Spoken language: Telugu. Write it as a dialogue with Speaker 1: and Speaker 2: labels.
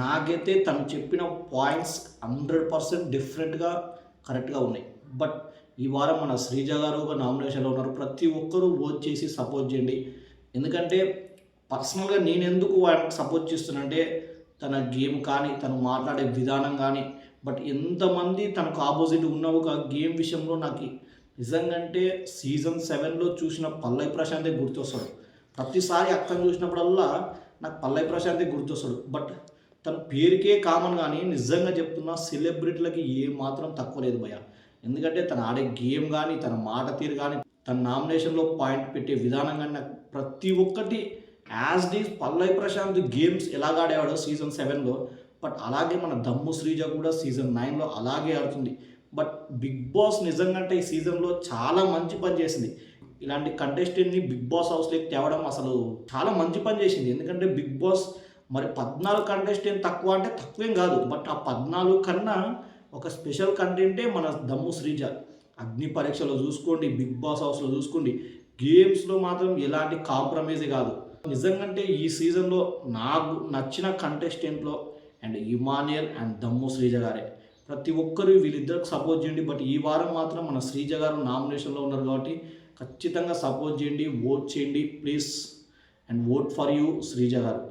Speaker 1: నాకైతే తను చెప్పిన పాయింట్స్ 100% డిఫరెంట్‌గా, కరెక్ట్‌గా ఉన్నాయి. బట్ ఈ వారం మన శ్రీజ గారు ఒక నామినేషన్‌లో ఉన్నారు. ప్రతి ఒక్కరూ ఓట్ చేసి సపోర్ట్ చేయండి. ఎందుకంటే పర్సనల్‌గా నేనెందుకు ఆయనకి సపోర్ట్ చేస్తున్నానంటే తన గేమ్ కానీ, తను మాట్లాడే విధానం కానీ, బట్ ఎంతమంది తనకు ఆపోజిట్ ఉన్న ఒక గేమ్ విషయంలో నాకి నిజంగంటే సీజన్ 7లో చూసిన పల్లవి ప్రశాంతే గుర్తొస్తాడు. ప్రతిసారి అక్కని చూసినప్పుడల్లా నాకు పల్లవి ప్రశాంతే గుర్తొస్తాడు. బట్ తన పేరుకే కామన్ గానీ నిజంగా చెప్తున్నా సెలబ్రిటీలకి ఏమాత్రం తక్కువ లేదు భయ్యా. ఎందుకంటే తను ఆడే గేమ్ గానీ, తన మాట తీరు గానీ, తన నామినేషన్‌లో పాయింట్ పెట్టే విధానం గానీ నాకు ప్రతి ఒక్కటి as it is Pallavi Prashanth games ఎలాగ ఆడేవాడో సీజన్ 7లో బట్ అలాగే మన దమ్ము శ్రీజ కూడా సీజన్ 9లో అలాగే ఆడుతుంది. బట్ బిగ్ బాస్ నిజంగంటే ఈ సీజన్‌లో చాలా మంచి పని చేసింది. ఇలాంటి కంటెస్టెంట్‌ని బిగ్ బాస్ హౌస్‌లోకి తేవడం అసలు చాలా మంచి పని చేసింది. ఎందుకంటే బిగ్ బాస్ మరి 14 కంటెస్టెంట్ తక్కువ అంటే తక్కువేం కాదు. బట్ ఆ 14 కన్నా ఒక స్పెషల్ కంటెంటే మన దమ్ము శ్రీజ. అగ్ని పరీక్షలో చూసుకోండి, బిగ్ బాస్ హౌస్‌లో చూసుకోండి, గేమ్స్‌లో మాత్రం ఎలాంటి కాంప్రమైజే కాదు. నిజంగంటే ఈ సీజన్‌లో నాకు నచ్చిన కంటెస్టెంట్‌లో అండ్ ఇమాన్యుయల్ అండ్ దమ్ము శ్రీజ గారే. ప్రతి ఒక్కరు వీళ్ళిద్దరికి సపోర్ట్ చేయండి. బట్ ఈ వారం మాత్రం మన శ్రీజ గారు నామినేషన్‌లో ఉన్నారు కాబట్టి ఖచ్చితంగా సపోర్ట్ చేయండి, ఓట్ చేయండి please and vote for you Sreeja గారు.